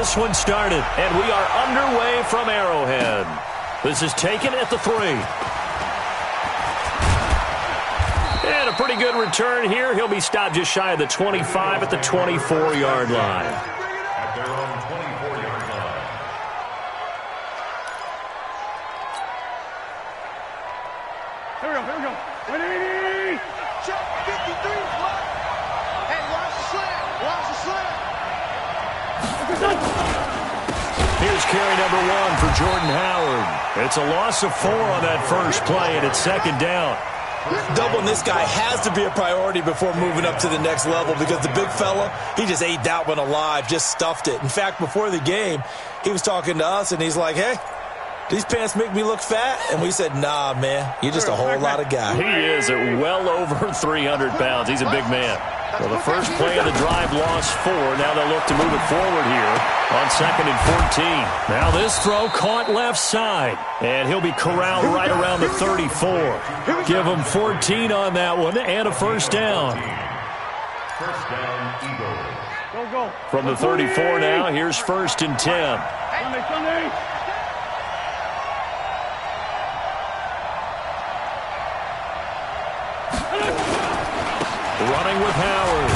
this one started, and we are underway from Arrowhead. This is taken at the 3. And a pretty good return here. He'll be stopped just shy of the 25 at the 24-yard line. At their own 24-yard line. Here we go. Ready? Check 53. Hey, watch the slant. Watch the slant. Here's carry number 1 for Jordan Howard. It's a loss of 4 on that first play, and it's second down. Doubling this guy has to be a priority before moving up to the next level because the big fella, he just ate that one alive, just stuffed it. In fact, before the game, he was talking to us, and he's like, hey, these pants make me look fat? And we said, nah, man, you're just a whole lot of guy. He is at well over 300 pounds. He's a big man. Well, the first play of the drive lost 4. Now they'll look to move it forward here on 2nd and 14. Now this throw caught left side, and he'll be corralled right around the 34. Give him 14 on that one and a first down. First down, Eagles. Go. From the 34 now, here's 1st and 10. Sunday. Running with Howard.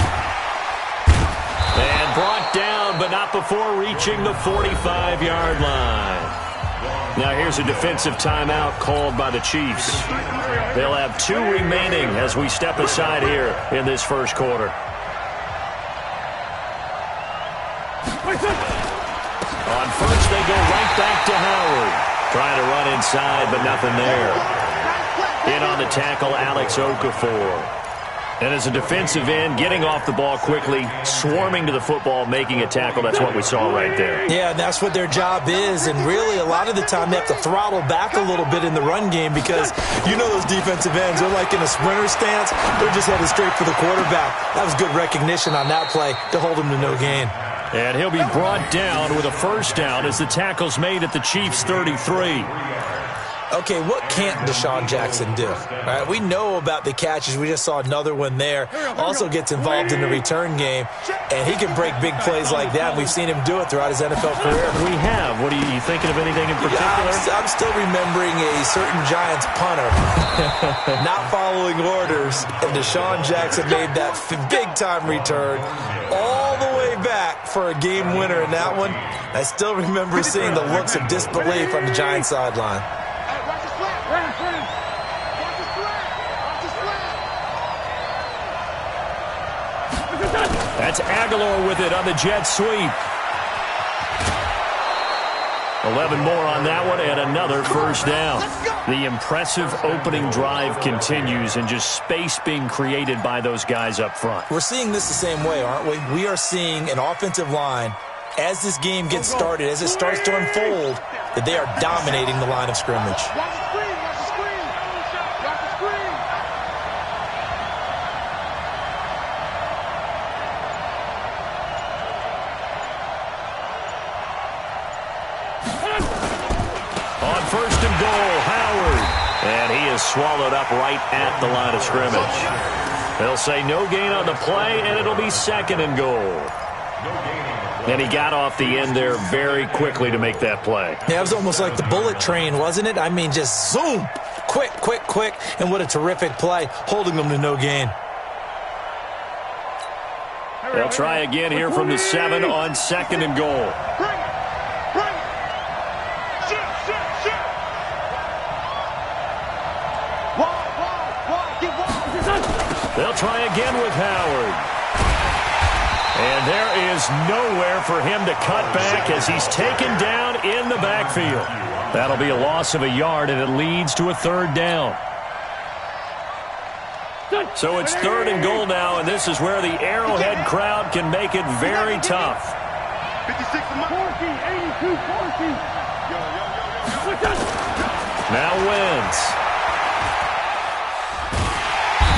And brought down, but not before reaching the 45-yard line. Now here's a defensive timeout called by the Chiefs. They'll have 2 remaining as we step aside here in this first quarter. On first, they go right back to Howard. Trying to run inside, but nothing there. In on the tackle, Alex Okafor. And as a defensive end, getting off the ball quickly, swarming to the football, making a tackle, that's what we saw right there. Yeah, and that's what their job is. And really, a lot of the time, they have to throttle back a little bit in the run game because you know those defensive ends, they're like in a sprinter stance. They're just headed straight for the quarterback. That was good recognition on that play to hold him to no gain. And he'll be brought down with a first down as the tackle's made at the Chiefs' 33. Okay, what can't Deshaun Jackson do? All right, we know about the catches. We just saw another one there. Also gets involved in the return game, and he can break big plays like that. We've seen him do it throughout his NFL career. We have. What are you thinking of anything in particular? I'm still remembering a certain Giants punter not following orders, and Deshaun Jackson made that big-time return all the way back for a game winner in that one. I still remember seeing the looks of disbelief on the Giants sideline. That's Aguilar with it on the jet sweep. 11 more on that one and another first down. The impressive opening drive continues and just space being created by those guys up front. We're seeing this the same way, aren't we? We are seeing an offensive line, as this game gets started, as it starts to unfold, that they are dominating the line of scrimmage. First and goal, Howard. And he is swallowed up right at the line of scrimmage. They'll say no gain on the play, and it'll be 2nd and goal. And he got off the end there very quickly to make that play. Yeah, it was almost like the bullet train, wasn't it? I mean, just zoom. Quick. And what a terrific play, holding them to no gain. They'll try again here from the 7 on 2nd and goal. They'll try again with Howard. And there is nowhere for him to cut back as he's taken down in the backfield. That'll be a loss of a yard, and it leads to a 3rd down. So it's 3rd and goal now, and this is where the Arrowhead crowd can make it very tough. 56, 40, 82, 40. Now Wentz.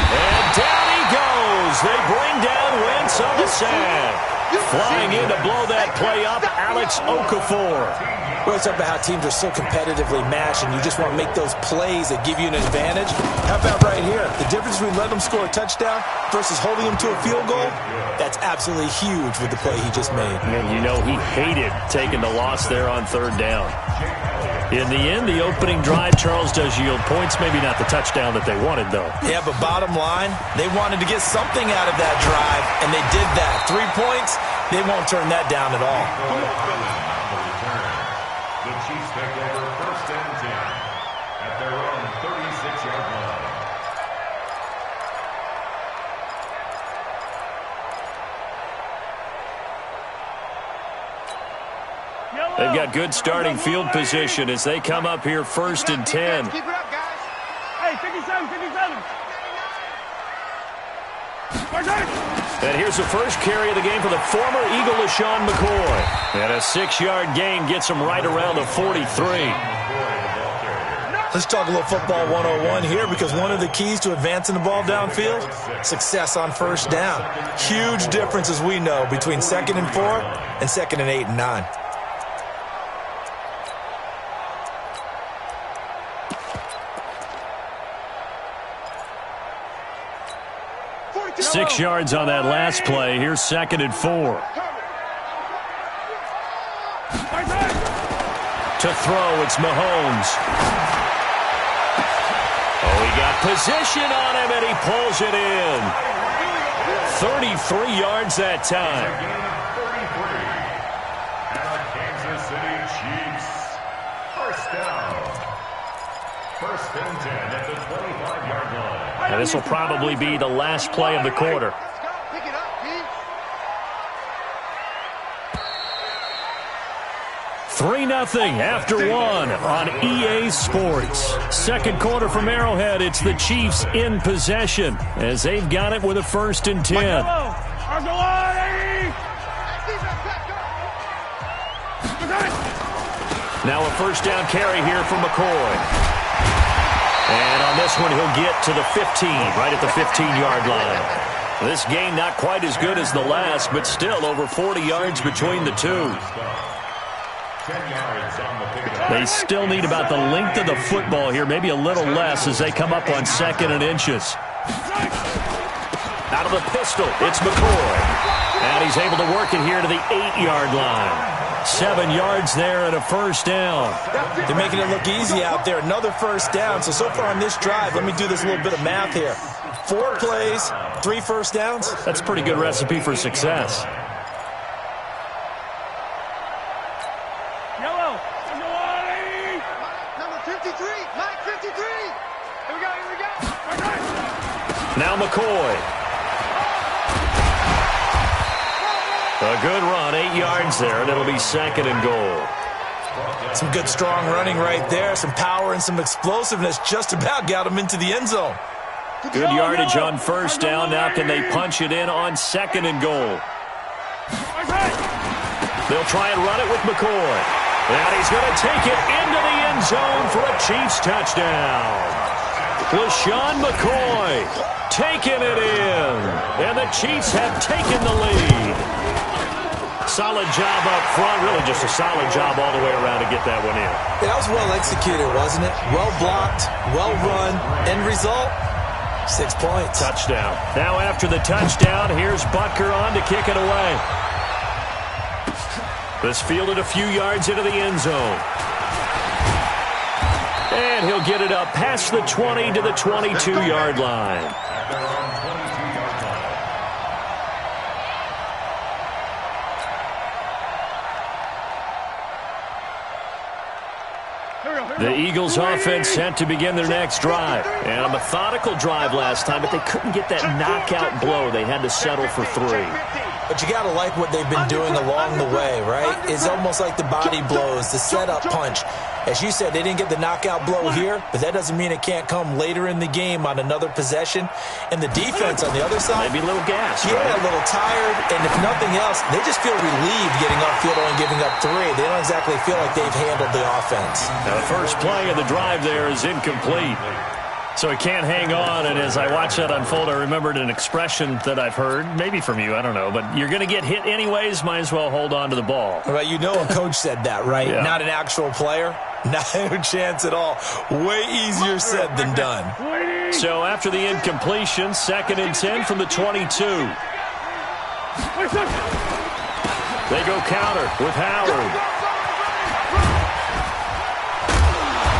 And down he goes. They bring down Wentz on the sack. Flying in to blow that play up, Alex Okafor. We always talk about how teams are so competitively matched and you just want to make those plays that give you an advantage. How about right here? The difference between letting them score a touchdown versus holding them to a field goal, that's absolutely huge with the play he just made. And you know he hated taking the loss there on third down. In the end, the opening drive, Charles, does yield points. Maybe not the touchdown that they wanted, though. Yeah, but bottom line, they wanted to get something out of that drive, and they did that. 3 points, they won't turn that down at all. The Chiefs take over 1st and 10 at their own 36-yard line. They've got good starting field position as they come up here 1st and 10. Keep it up, guys. Hey, 57, 57. And here's the first carry of the game for the former Eagle, LaShawn McCoy. And a 6-yard gain gets him right around the 43. Let's talk a little football 101 here because one of the keys to advancing the ball downfield, success on first down. Huge difference, as we know, between 2nd and 4 and 2nd and 8 and 9. Six yards on that last play. Here's 2nd and 4. To throw, it's Mahomes. Oh, he got position on him, and he pulls it in. 33 yards that time. And the Kansas City Chiefs, 1st down. 1st and 10 at the 25-yard line. And this will probably be the last play of the quarter. Let's go. Pick it up, Pete. 3-0 after 1 on EA Sports. Second quarter from Arrowhead. It's the Chiefs in possession as they've got it with a 1st and 10. Now a 1st down carry here for McCoy. And on this one, he'll get to the 15, right at the 15-yard line. This game not quite as good as the last, but still over 40 yards between the two. They still need about the length of the football here, maybe a little less as they come up on 2nd and inches. Out of the pistol, it's McCoy. And he's able to work it here to the 8-yard line. 7 yards there and a 1st down. They're making it look easy out there. Another 1st down. So far on this drive, let me do this little bit of math here. 4 plays, 3 1st downs. That's a pretty good recipe for success. Yellow. Number 53. Mike 53. Here we go. Now McCoy. A good run, 8 yards there, and it'll be 2nd and goal. Some good strong running right there. Some power and some explosiveness just about got him into the end zone. Good yardage on 1st down. Now can they punch it in on 2nd and goal? They'll try and run it with McCoy. And he's going to take it into the end zone for a Chiefs touchdown. LaShawn McCoy taking it in. And the Chiefs have taken the lead. Solid job up front. Really just a solid job all the way around to get that one in. Yeah, that was well executed, wasn't it? Well blocked, well run. End result, 6 points. Touchdown. Now after the touchdown, here's Butker on to kick it away. This fielded a few yards into the end zone. And he'll get it up past the 20 to the 22-yard line. The Eagles offense set to begin their next drive. And a methodical drive last time, but they couldn't get that knockout blow. They had to settle for 3. But you got to like what they've been doing along the way, right? It's almost like the body blows, the setup punch. As you said, they didn't get the knockout blow here, but that doesn't mean it can't come later in the game on another possession. And the defense on the other side, maybe a little gas. Yeah, right? a little tired. And if nothing else, they just feel relieved getting upfield only giving up 3. They don't exactly feel like they've handled the offense. Now the first play of the drive there is incomplete. So he can't hang on, and as I watch that unfold, I remembered an expression that I've heard, maybe from you, I don't know, but you're going to get hit anyways, might as well hold on to the ball. Well, you know a coach said that, right? Yeah. Not an actual player. No chance at all. Way easier said than done. So after the incompletion, 2nd and 10 from the 22. They go counter with Howard.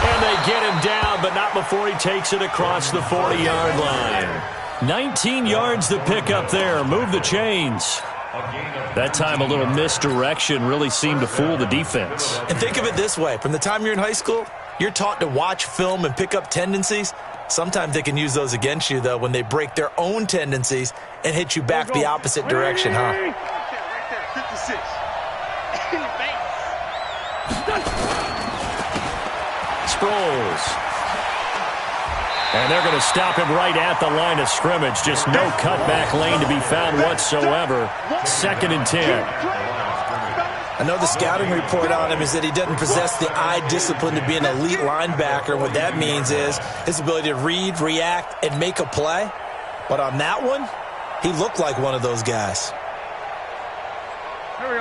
And they get him down, but not before he takes it across the 40-yard line. 19 yards to pick up there. Move the chains. That time a little misdirection really seemed to fool the defense. And think of it this way. From the time you're in high school, you're taught to watch film and pick up tendencies. Sometimes they can use those against you, though, when they break their own tendencies and hit you back the opposite direction, huh? Right there, 56. In the face. Sproles. And they're going to stop him right at the line of scrimmage. Just no cutback lane to be found whatsoever. 2nd and 10. I know the scouting report on him is that he doesn't possess the eye discipline to be an elite linebacker. What that means is his ability to read, react, and make a play. But on that one, he looked like one of those guys.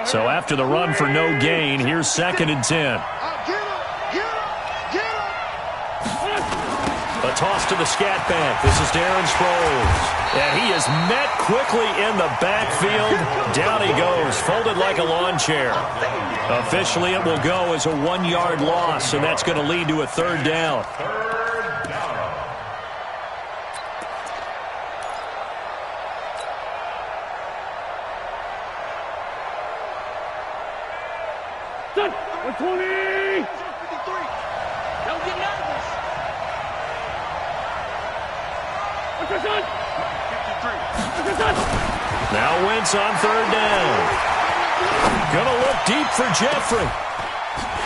So after the run for no gain, here's 2nd and 10. A toss to the scat back. This is Darren Sproles. And he is met quickly in the backfield. Down he goes, folded like a lawn chair. Officially, it will go as a 1-yard loss, and that's going to lead to a 3rd down. Done. 120. 53. Don't get nervous. What's your son? 53. What's your son? Now Wentz on 3rd down. Gonna look deep for Jeffrey.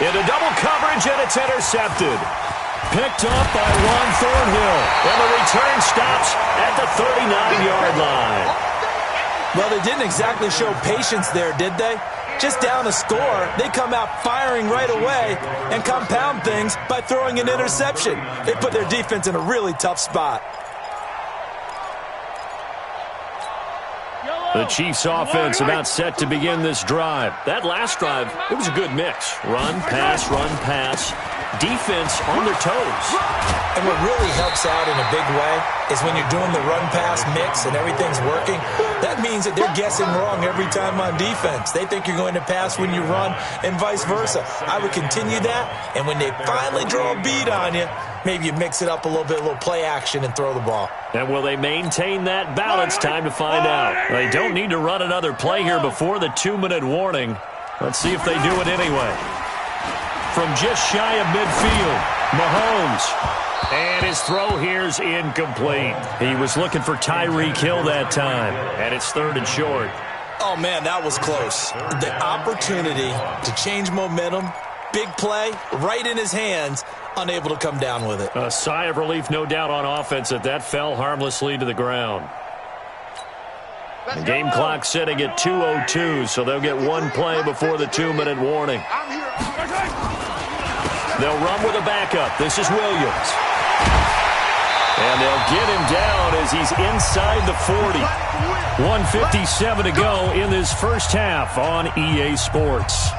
Into double coverage, and it's intercepted. Picked up by Juan Thornhill. And the return stops at the 39-yard line. Well, they didn't exactly show patience there, did they? Just down a score, they come out firing right away and compound things by throwing an interception. They put their defense in a really tough spot. The Chiefs' offense about set to begin this drive. That last drive, it was a good mix. Run, pass, defense on their toes. And what really helps out in a big way is when you're doing the run-pass mix and everything's working, that means that they're guessing wrong every time on defense. They think you're going to pass when you run and vice versa. I would continue that, and when they finally draw a beat on you, maybe you mix it up a little bit, a little play action, and throw the ball. And will they maintain that balance? Time to find out. They don't need to run another play here before the 2-minute warning. Let's see if they do it anyway. From just shy of midfield, Mahomes. And his throw here's incomplete. He was looking for Tyreek Hill that time. And it's 3rd and short. Oh, man, that was close. The opportunity to change momentum, big play, right in his hands, unable to come down with it. A sigh of relief, no doubt, on offense that fell harmlessly to the ground. The game clock sitting at 2:02, so they'll get one play before the 2-minute warning. They'll run with a backup. This is Williams. And they'll get him down as he's inside the 40. 1:57 to go in this first half on EA Sports.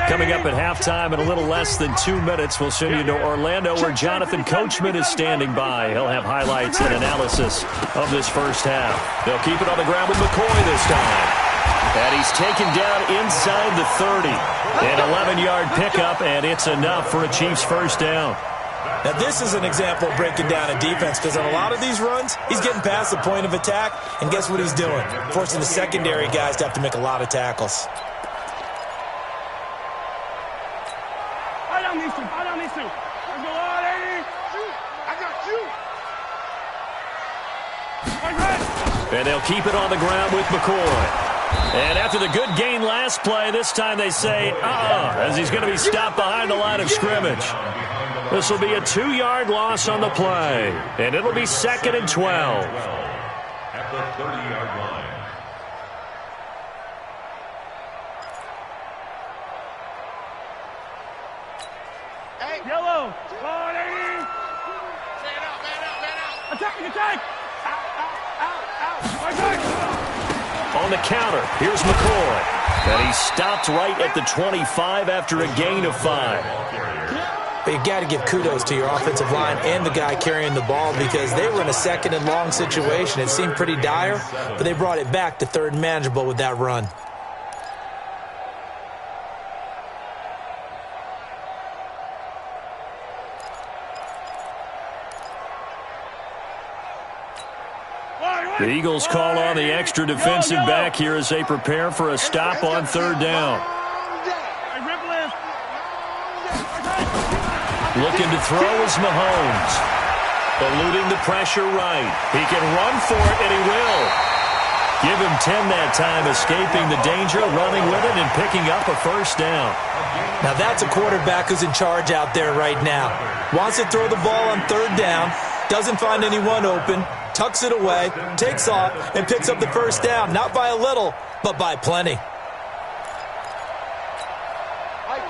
Coming up at halftime in a little less than 2 minutes, we'll send you to Orlando where Jonathan Coachman is standing by. He'll have highlights and analysis of this first half. They'll keep it on the ground with McCoy this time. And he's taken down inside the 30. An 11-yard pickup, and it's enough for a Chiefs first down. Now, this is an example of breaking down a defense because on a lot of these runs, he's getting past the point of attack, and guess what he's doing? Forcing the secondary guys to have to make a lot of tackles. I don't need to. Let's go on, Eddie. I got you. And they'll keep it on the ground with McCoy. And after the good gain last play, this time they say, as he's going to be stopped behind the line of scrimmage. This will be a 2-yard loss on the play. And it'll be 2nd and 12. At the 30-yard line. go. Go on, 80. Man out, man out, man out. Attack, attack. On the counter, here's McCoy. And he stopped right at the 25 after a gain of 5. But you've got to give kudos to your offensive line and the guy carrying the ball because they were in a second and long situation. It seemed pretty dire, but they brought it back to third and manageable with that run. The Eagles call on the extra defensive back here as they prepare for a stop on third down. Looking to throw is Mahomes. Eluding the pressure right. He can run for it, and he will. Give him 10 that time, escaping the danger, running with it, and picking up a first down. Now that's a quarterback who's in charge out there right now. Wants to throw the ball on third down, doesn't find anyone open, tucks it away, takes off, and picks up the first down. Not by a little, but by plenty.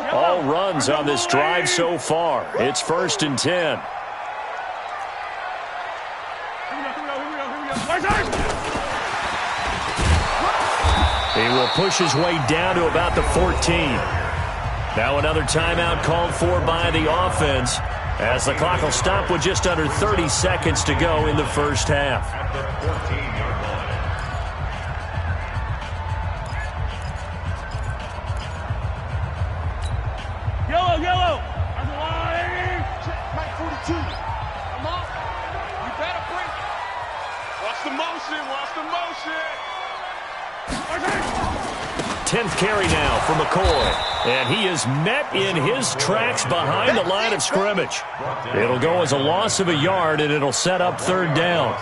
All runs on this drive so far. It's 1st and 10. He will push his way down to about the 14. Now another timeout called for by the offense, as the clock will stop with just under 30 seconds to go in the first half. At the 14-yard line. Yellow. That's a line. Mike 42. Come on. You better bring it. Watch the motion. 10th carry now for McCoy. And he is met in his tracks behind the line of scrimmage. It'll go as a loss of a yard, and it'll set up third down.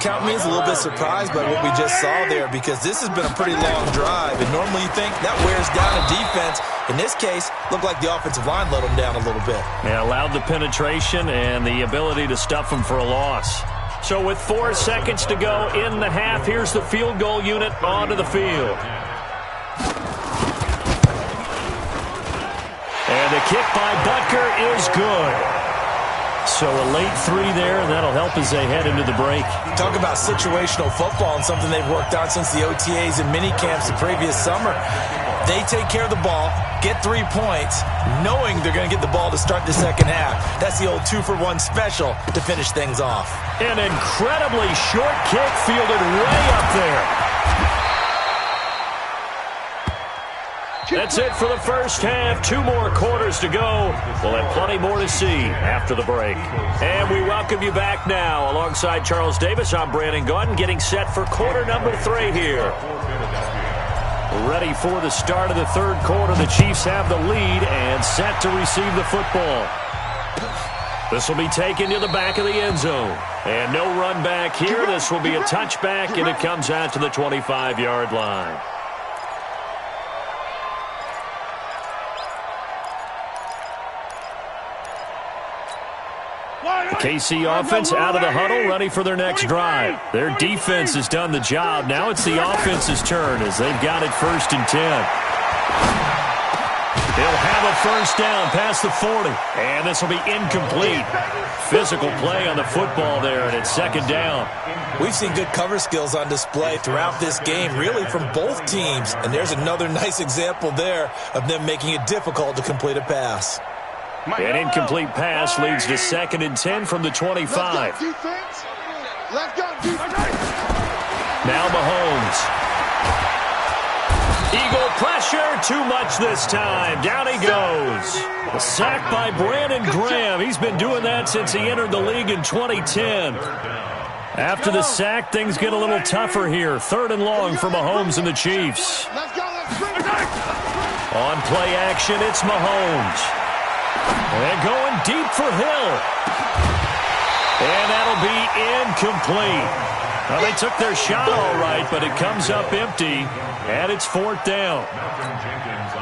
Count me as a little bit surprised by what we just saw there because this has been a pretty long drive, and normally you think that wears down a defense. In this case, looked like the offensive line let them down a little bit. Yeah, allowed the penetration and the ability to stuff them for a loss. So with 4 seconds to go in the half, here's the field goal unit onto the field. And the kick by Butker is good. So a late 3 there, and that'll help as they head into the break. Talk about situational football and something they've worked on since the OTAs and mini camps the previous summer. They take care of the ball, get 3 points, knowing they're going to get the ball to start the second half. That's the old 2-for-1 special to finish things off. An incredibly short kick fielded way up there. That's it for the first half. 2 more quarters to go. We'll have plenty more to see after the break. And we welcome you back now. Alongside Charles Davis, I'm Brandon Gunn, getting set for quarter number 3 here. Ready for the start of the third quarter. The Chiefs have the lead and set to receive the football. This will be taken to the back of the end zone. And no run back here. This will be a touchback, and it comes out to the 25-yard line. The KC offense out of the huddle, ready for their next drive. Their defense has done the job. Now it's the offense's turn as they've got it 1st and 10. They'll have a first down past the 40. And this will be incomplete. Physical play on the football there, and it's 2nd down. We've seen good cover skills on display throughout this game, really from both teams. And there's another nice example there of them making it difficult to complete a pass. An incomplete pass leads to 2nd and 10 from the 25. Let's go, defense. Now Mahomes. Eagle pressure, too much this time. Down he goes. A sack by Brandon Graham. He's been doing that since he entered the league in 2010. After the sack, things get a little tougher here. 3rd and long for Mahomes and the Chiefs. Let's go, let's bring it. On play action, it's Mahomes. And going deep for Hill. And that'll be incomplete. Well, they took their shot all right, but it comes up empty, and it's 4th down.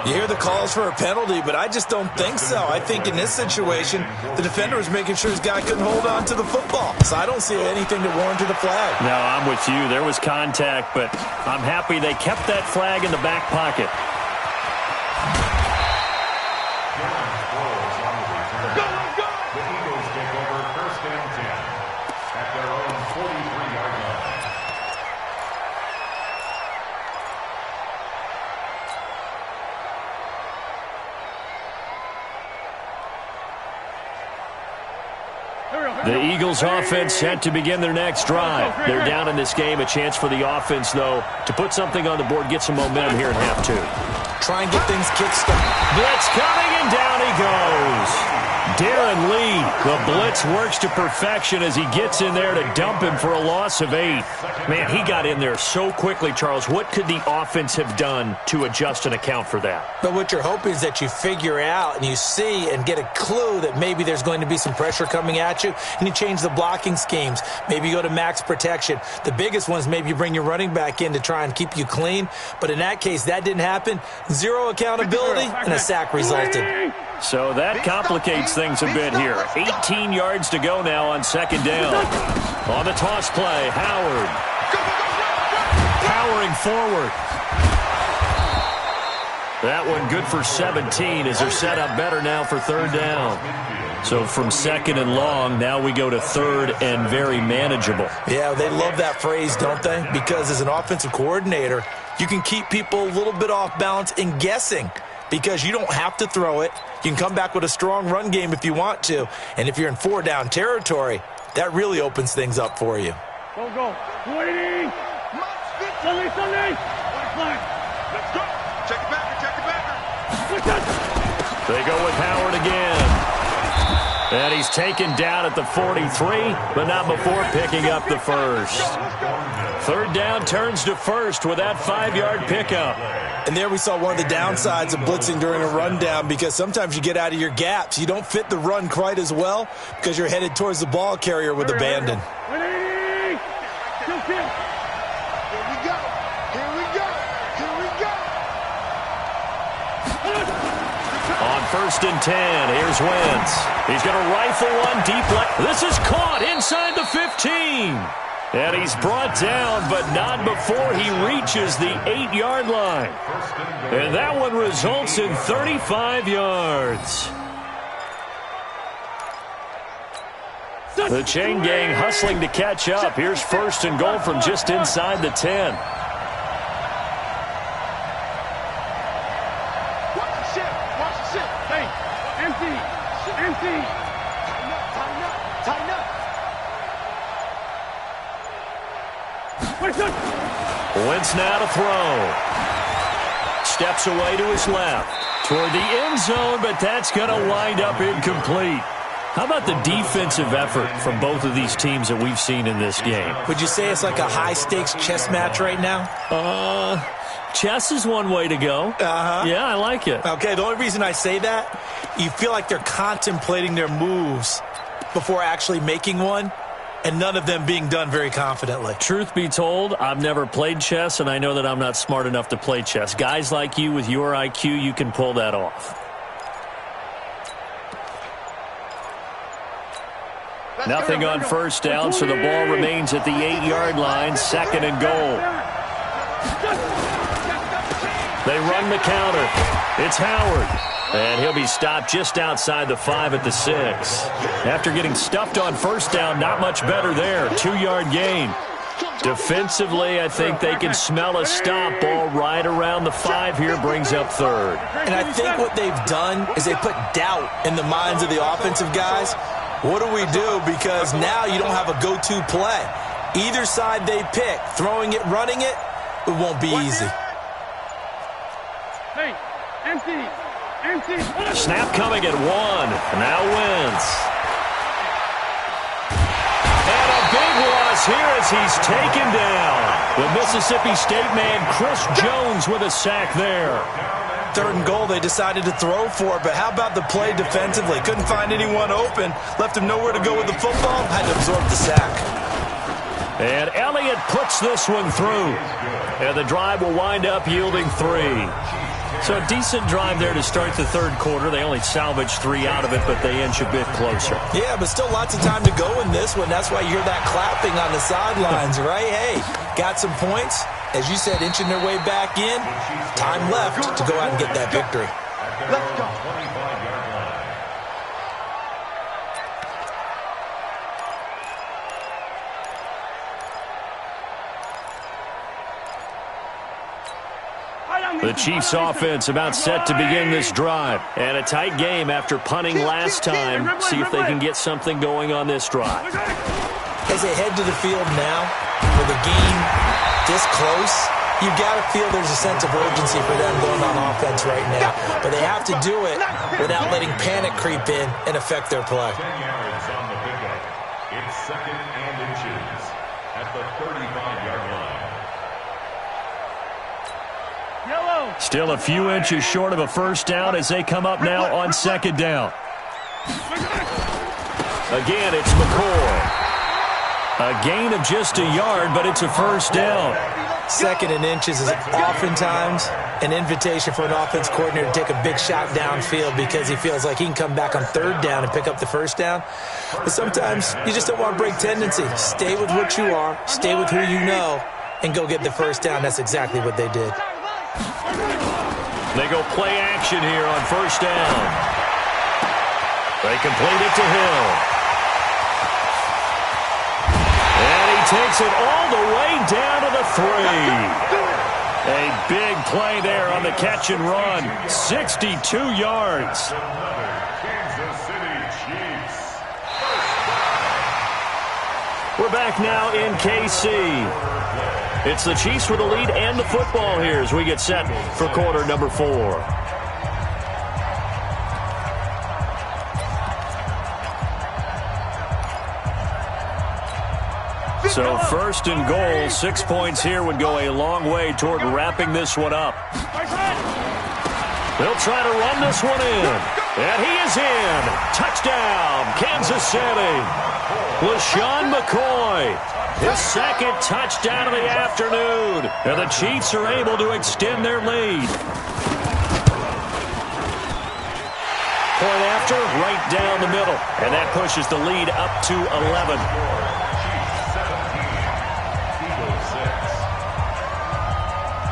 You hear the calls for a penalty, but I just don't think so. I think in this situation, the defender was making sure his guy couldn't hold on to the football. So I don't see anything to warrant the flag. No, I'm with you. There was contact, but I'm happy they kept that flag in the back pocket. Eagles offense set to begin their next drive. They're down in this game. A chance for the offense, though, to put something on the board, get some momentum here in half two. Try and get things kick-started. Blitz coming, and down he goes. Darren Lee, the blitz works to perfection as he gets in there to dump him for a loss of 8. Man, he got in there so quickly, Charles. What could the offense have done to adjust and account for that? But what you're hoping is that you figure out and you see and get a clue that maybe there's going to be some pressure coming at you, and you change the blocking schemes. Maybe you go to max protection. The biggest one is maybe you bring your running back in to try and keep you clean. But in that case, that didn't happen. 0 accountability, and a sack resulted. So that complicates things a bit here. 18 yards to go now on second down. On the toss play, Howard. Powering forward. That one good for 17 as they're set up better now for third down. So from second and long, now we go to third and very manageable. Yeah, they love that phrase, don't they? Because as an offensive coordinator, you can keep people a little bit off balance and guessing because you don't have to throw it. You can come back with a strong run game if you want to. And if you're in 4-down territory, that really opens things up for you. Go. 20. Sunday. Let's go. Check it back. They go with Howard again. And he's taken down at the 43, but not before picking up the first. Third down turns to first with that 5-yard pickup. And there we saw one of the downsides of blitzing during a rundown because sometimes you get out of your gaps. You don't fit the run quite as well because you're headed towards the ball carrier with abandon. 180. Here we go. On first and 10, here's Wentz. He's going to rifle one deep left. This is caught inside the 15. And he's brought down, but not before he reaches the 8-yard line. And that one results in 35 yards. The chain gang hustling to catch up. Here's first and goal from just inside the 10. Empty. Tighten up. Wentz now to throw. Steps away to his left. Toward the end zone, but that's going to wind up incomplete. How about the defensive effort from both of these teams that we've seen in this game? Would you say it's like a high-stakes chess match right now? Chess is one way to go. Yeah, I like it. Okay, the only reason I say that, you feel like they're contemplating their moves before actually making one, and none of them being done very confidently. Truth be told, I've never played chess, and I know that I'm not smart enough to play chess. Guys like you with your IQ, you can pull that off. Nothing on first down, so the ball remains at the 8-yard line, second and goal. They run the counter. It's Howard. And he'll be stopped just outside the 5 at the 6. After getting stuffed on first down, not much better there. 2-yard gain. Defensively, I think they can smell a stop. Ball right around the 5 here brings up third. And I think what they've done is they put doubt in the minds of the offensive guys. What do we do? Because now you don't have a go-to play. Either side they pick, throwing it, running it, it won't be easy. Hey, empty. Snap coming at 1. Now Wentz. And a big loss here as he's taken down. The Mississippi State man, Chris Jones, with a sack there. Third and goal, they decided to throw for it, but how about the play defensively? Couldn't find anyone open, left him nowhere to go with the football, had to absorb the sack. And Elliott puts this one through. And the drive will wind up yielding 3. So a decent drive there to start the third quarter. They only salvaged 3 out of it, but they inch a bit closer. Yeah, but still lots of time to go in this one. That's why you hear that clapping on the sidelines, right? Hey, got some points. As you said, inching their way back in. Time left to go out and get that victory. Let's go. The Chiefs offense about set to begin this drive. And a tight game after punting last time. See if they can get something going on this drive. As they head to the field now, with the game this close, you got to feel there's a sense of urgency for them going on offense right now. But they have to do it without letting panic creep in and affect their play. 10 yards on the pickup. It's 2nd and inches at the 35-yard line. Yellow. Still a few inches short of a first down as they come up now on 2nd down. Again, it's McCoy. A gain of just a yard, but it's a first down. 2nd and inches is oftentimes an invitation for an offense coordinator to take a big shot downfield because he feels like he can come back on 3rd down and pick up the first down. But sometimes you just don't want to break tendency. Stay with what you are, stay with who you know, and go get the first down. That's exactly what they did. They go play action here on first down. They complete it to Hill. Takes it all the way down to the 3. A big play there on the catch and run. 62 yards. Another Kansas City Chiefs. We're back now in KC. It's the Chiefs with the lead and the football here as we get set for quarter number 4. So 1st and goal, 6 points here would go a long way toward wrapping this one up. They'll try to run this one in. And he is in. Touchdown, Kansas City. LaShawn McCoy, his 2nd touchdown of the afternoon. And the Chiefs are able to extend their lead. Point after, right down the middle. And that pushes the lead up to 11.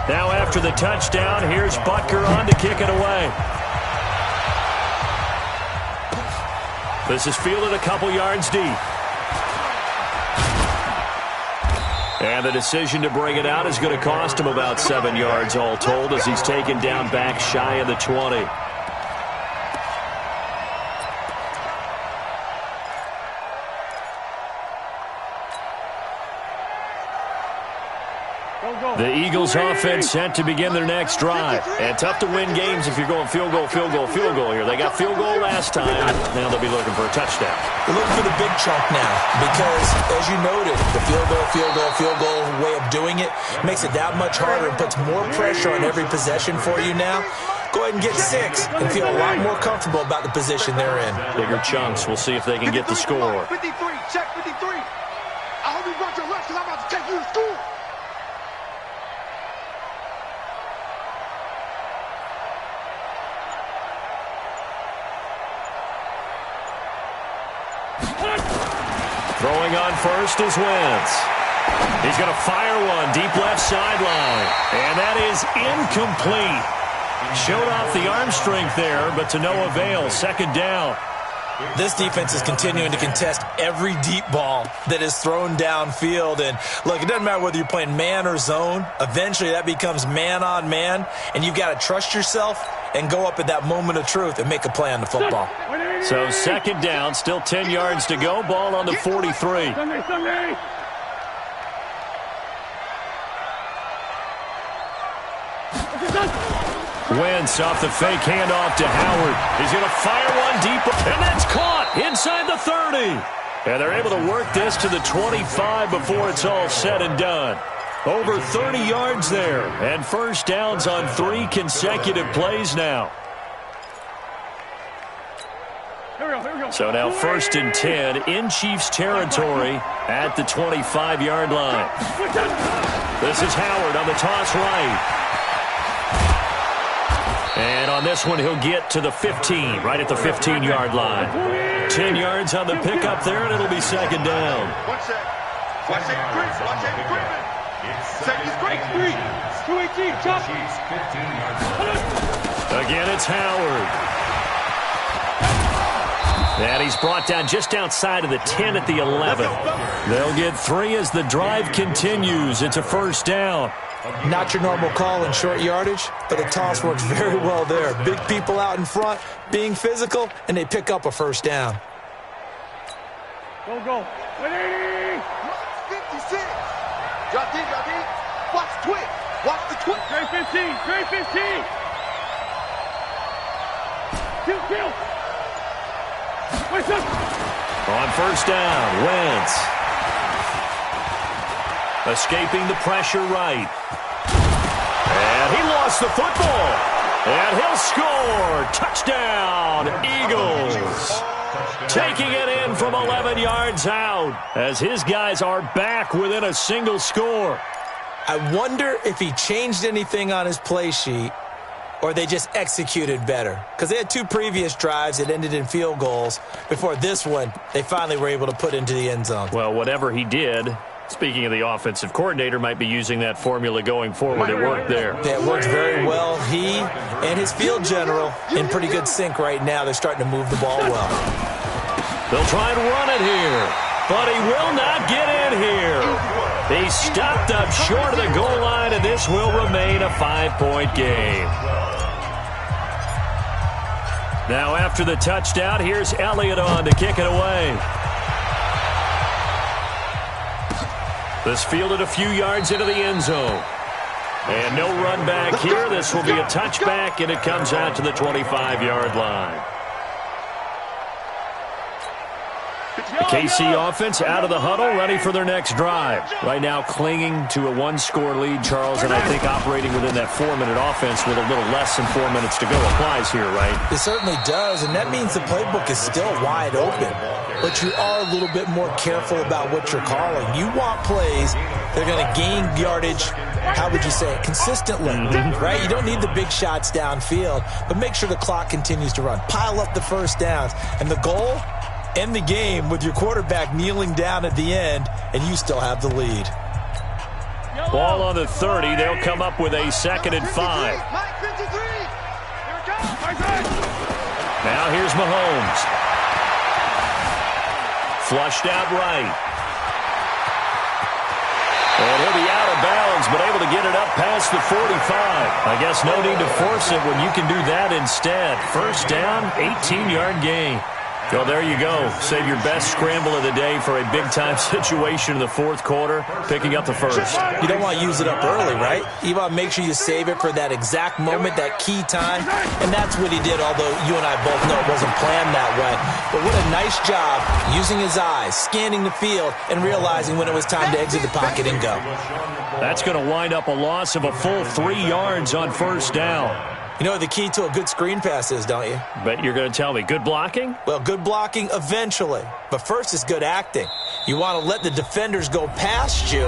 Now after the touchdown, here's Butker on to kick it away. This is fielded a couple yards deep. And the decision to bring it out is going to cost him about 7 yards all told as he's taken down back shy of the 20. The Eagles offense set to begin their next drive. And tough to win games if you're going field goal here. They got field goal last time. Now they'll be looking for a touchdown. They're looking for the big chunk now because, as you noted, the field goal way of doing it makes it that much harder and puts more pressure on every possession for you now. Go ahead and get 6 and feel a lot more comfortable about the position they're in. Bigger chunks. We'll see if they can get the score. 53, check 53. I hope you brought your lunch because I'm about to take you to school. Throwing on first is Wentz. He's going to fire one deep left sideline. And that is incomplete. Showed off the arm strength there, but to no avail. 2nd down. This defense is continuing to contest every deep ball that is thrown downfield. And, look, it doesn't matter whether you're playing man or zone. Eventually that becomes man on man, and you've got to trust yourself and go up at that moment of truth and make a play on the football. So 2nd down, still 10 yards to go. Ball on the 43. Sunday. Wentz off the fake handoff to Howard. He's going to fire one deep, and that's caught inside the 30. And they're able to work this to the 25 before it's all said and done. Over 30 yards there, and first downs on 3 consecutive plays now. So now 1st and 10 in Chiefs territory at the 25-yard line. This is Howard on the toss right. And on this one, he'll get to the 15, right at the 15-yard line. 10 yards on the pickup there, and it'll be 2nd down. Watch that. Watch that. Watch that. Second break. 218, chop. Again, it's Howard. And he's brought down just outside of the 10 at the 11. They'll get 3 as the drive continues. It's a first down. Not your normal call in short yardage, but the toss works very well there. Big people out in front, being physical, and they pick up a first down. Go, go. 180. 56. Drop deep, drop deep. Watch the twist. Watch the twist. Trey 15. Trey 15. Kill. Wait, son. On first down, Wentz. Escaping the pressure right. And he lost the football. And he'll score. Touchdown, Eagles. Taking it in from 11 yards out as his guys are back within a single score. I wonder if he changed anything on his play sheet or they just executed better. Because they had two previous drives that ended in field goals. Before this one, they finally were able to put into the end zone. Well, whatever he did, speaking of the offensive coordinator, might be using that formula going forward. It worked there. Yeah, it worked very well. He and his field general in pretty good sync right now. They're starting to move the ball well. They'll try and run it here, but he will not get in here. He's stopped up short of the goal line, and this will remain a 5-point game. Now after the touchdown, here's Elliott on to kick it away. This fielded a few yards into the end zone. And no run back here. This will be a touchback, and it comes out to the 25-yard line. The KC offense out of the huddle, ready for their next drive. Right now clinging to a one-score lead, Charles, and I think operating within that 4-minute offense with a little less than 4 minutes to go applies here, right? It certainly does, and that means the playbook is still wide open. But you are a little bit more careful about what you're calling. You want plays that are going to gain yardage, how would you say it, consistently, right? You don't need the big shots downfield, but make sure the clock continues to run. Pile up the first downs, and the goal, end the game with your quarterback kneeling down at the end, and you still have the lead. Ball on the 30. They'll come up with a 2nd and 5. Now here's Mahomes. Flushed out right. And he'll be out of bounds, but able to get it up past the 45. I guess no need to force it when you can do that instead. First down, 18-yard gain. Well, there you go. Save your best scramble of the day for a big-time situation in the fourth quarter, picking up the first. You don't want to use it up early, right? You want to make sure you save it for that exact moment, that key time, and that's what he did, although you and I both know it wasn't planned that way. But what a nice job using his eyes, scanning the field, and realizing when it was time to exit the pocket and go. That's going to wind up a loss of a full 3 yards on first down. You know what the key to a good screen pass is, don't you? Bet you're going to tell me. Good blocking? Well, good blocking eventually. But first is good acting. You want to let the defenders go past you,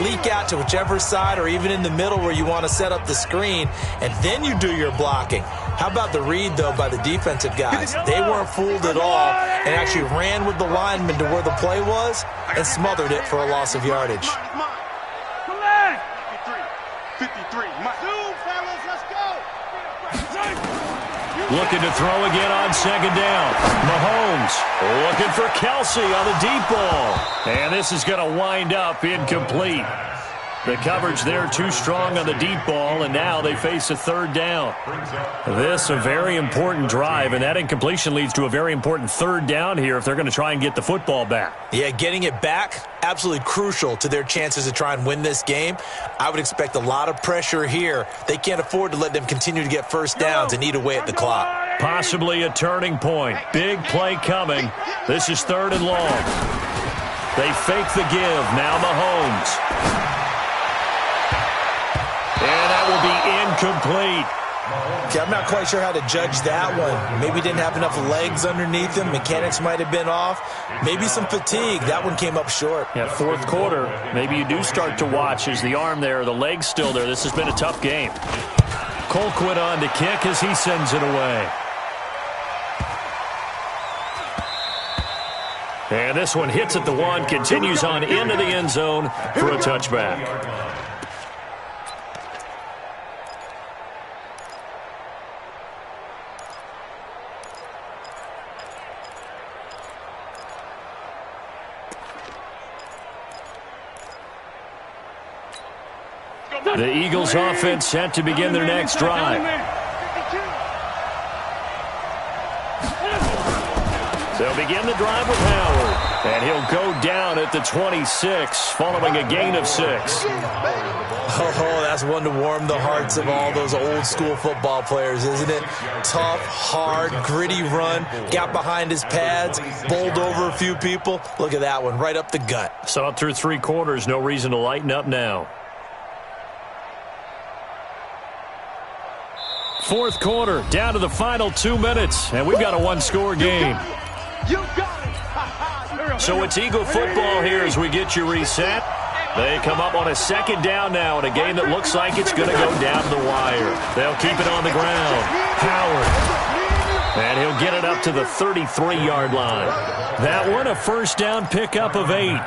leak out to whichever side or even in the middle where you want to set up the screen, and then you do your blocking. How about the read, though, by the defensive guys? They weren't fooled at all and actually ran with the lineman to where the play was and smothered it for a loss of yardage. 53. Zoom, fellas, let's go. Looking to throw again on second down. Mahomes looking for Kelsey on the deep ball. And this is going to wind up incomplete. The coverage there too strong on the deep ball, and now they face a third down. This a very important drive, and that incompletion leads to a very important third down here if they're going to try and get the football back. Yeah, getting it back, absolutely crucial to their chances to try and win this game. I would expect a lot of pressure here. They can't afford to let them continue to get first downs and eat away at the clock. Possibly a turning point. Big play coming. This is 3rd and long. They fake the give. Now Mahomes. And that will be incomplete. Okay, I'm not quite sure how to judge that one. Maybe didn't have enough legs underneath him. Mechanics might have been off. Maybe some fatigue. That one came up short. Yeah, fourth quarter, maybe you do start to watch as the arm there, the leg's still there. This has been a tough game. Colquitt on to kick as he sends it away. And this one hits at the 1, continues on into the end zone for a touchback. The Eagles offense set to begin their next drive. They'll begin the drive with Howard, and he'll go down at the 26 following a gain of 6. Oh, that's one to warm the hearts of all those old-school football players, isn't it? Tough, hard, gritty run, got behind his pads, bowled over a few people. Look at that one, right up the gut. Saw it through 3 quarters, no reason to lighten up now. 4th quarter, down to the final 2 minutes, and we've got a 1-score game. So it's Eagle football here as we get you reset. They come up on a 2nd down now in a game that looks like it's going to go down the wire. They'll keep it on the ground. Howard. And he'll get it up to the 33-yard line. That one, a 1st down pickup of 8.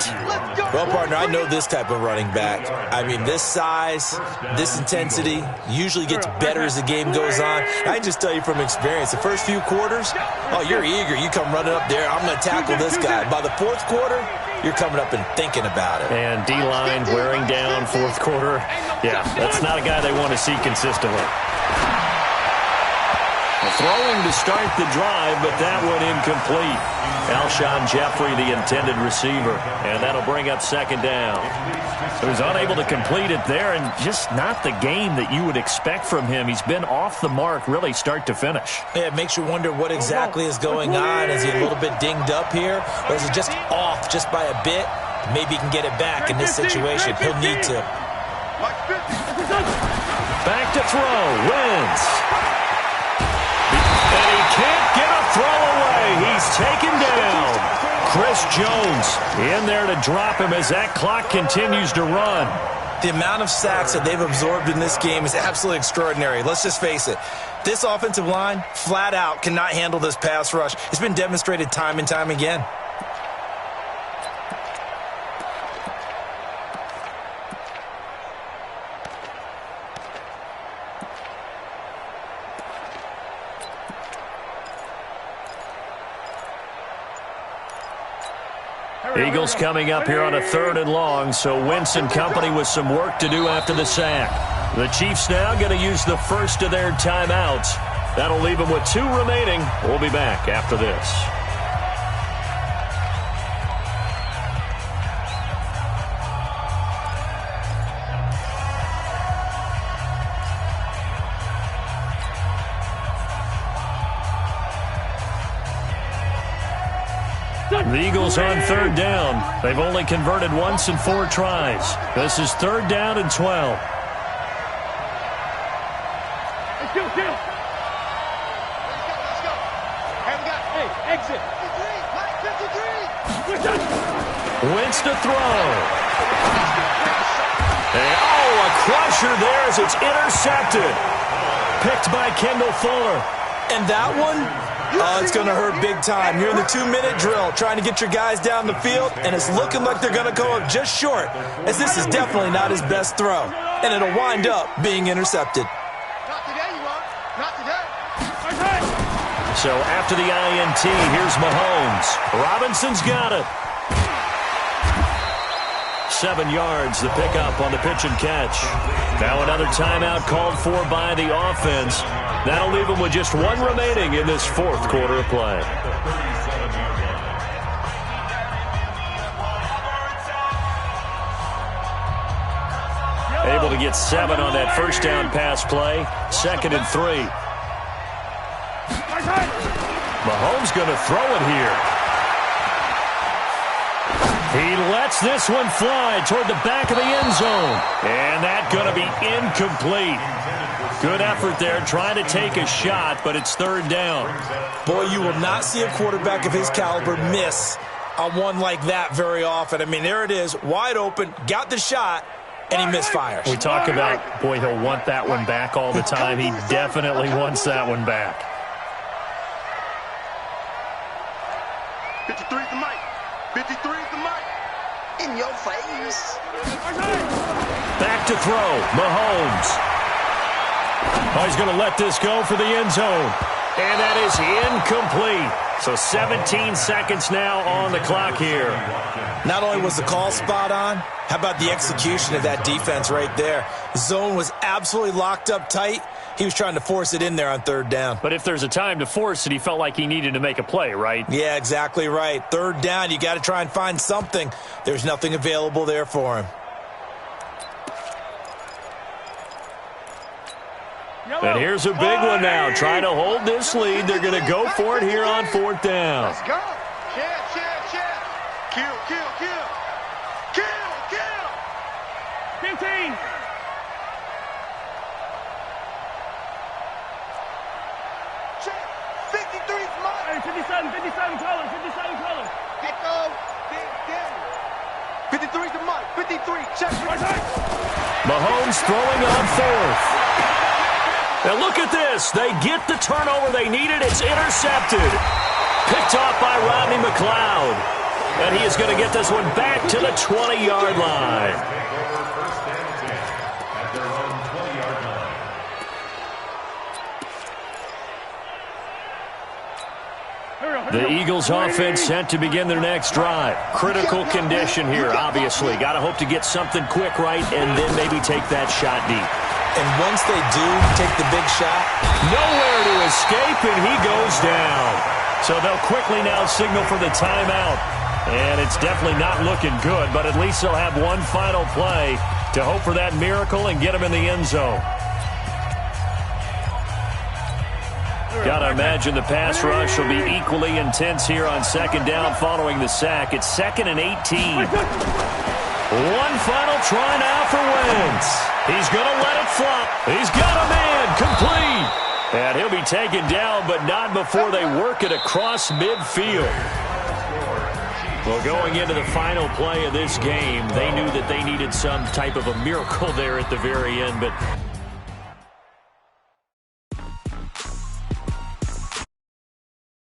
Well, partner, I know this type of running back. I mean, this size, this intensity usually gets better as the game goes on. I can just tell you from experience, the first few quarters, oh, you're eager. You come running up there, I'm going to tackle this guy. By the 4th quarter, you're coming up and thinking about it. And D-line wearing down 4th quarter. Yeah, that's not a guy they want to see consistently. Throwing to start the drive, but that one incomplete. Alshon Jeffrey, the intended receiver, and that'll bring up 2nd down. He was unable to complete it there, and just not the game that you would expect from him. He's been off the mark, really, start to finish. Yeah, it makes you wonder what exactly is going on. Is he a little bit dinged up here, or is he just off just by a bit? Maybe he can get it back in this situation. He'll need to. Back to throw. Wins. And he can't get a throw away. He's taken down. Chris Jones in there to drop him as that clock continues to run. The amount of sacks that they've absorbed in this game is absolutely extraordinary. Let's just face it. This offensive line, flat out, cannot handle this pass rush. It's been demonstrated time and time again. Eagles coming up here on a 3rd and long, so Wentz and company with some work to do after the sack. The Chiefs now going to use the first of their timeouts. That'll leave them with 2 remaining. We'll be back after this. The Eagles on 3rd down. They've only converted once in 4 tries. This is 3rd down and 12. Let's go. Hey, exit. 53. Wentz to throw. And, a crusher there as it's intercepted. Picked by Kendall Fuller. And that one, it's going to hurt big time. You're in the 2-minute drill trying to get your guys down the field, and it's looking like they're going to go up just short, as this is definitely not his best throw. And it'll wind up being intercepted. Not today, you won't. Not today. So after the INT, here's Mahomes. Robinson's got it. 7 yards, the pickup on the pitch and catch. Now another timeout called for by the offense. That'll leave them with just 1 remaining in this 4th quarter of play. Able to get 7 on that 1st down pass play. 2nd and 3. Mahomes going to throw it here. He lets this one fly toward the back of the end zone. And that's going to be incomplete. Good effort there, trying to take a shot, but it's 3rd down. Boy, you will not see a quarterback of his caliber miss on one like that very often. I mean, there it is, wide open, got the shot, and he misfires. We talk about, boy, he'll want that one back all the time. He definitely wants that one back. 53's the mic. 53's the mic. In your face. Back to throw, Mahomes. Oh, he's going to let this go for the end zone. And that is incomplete. So 17 seconds now on the clock here. Not only was the call spot on, how about the execution of that defense right there? The zone was absolutely locked up tight. He was trying to force it in there on third down. But if there's a time to force it, he felt like he needed to make a play, right? Yeah, exactly right. Third down, you got to try and find something. There's nothing available there for him. And here's a big one now. Trying to hold this lead. They're going to go for it here on fourth down. Let's go. Kill. Kill. 15. Check. 53 smart. Hey, 57 colors. Get go. 53 to Mike. 53. Check. Mahomes throwing on fourth. Now look at this. They get the turnover they needed. It's intercepted. Picked off by Rodney McLeod. And he is going to get this one back to the 20-yard line. The Eagles offense set to begin their next drive. Critical condition here, obviously. Got to hope to get something quick right and then maybe take that shot deep. And once they do take the big shot, nowhere to escape, and he goes down. So they'll quickly now signal for the timeout. And it's definitely not looking good, but at least they'll have one final play to hope for that miracle and get him in the end zone. Got to imagine the pass rush will be equally intense here on second down following the sack. It's 2nd and 18. One final try now for Wentz. He's going to let it flop. He's got a man complete. And he'll be taken down, but not before they work it across midfield. Well, going into the final play of this game, they knew that they needed some type of a miracle there at the very end, but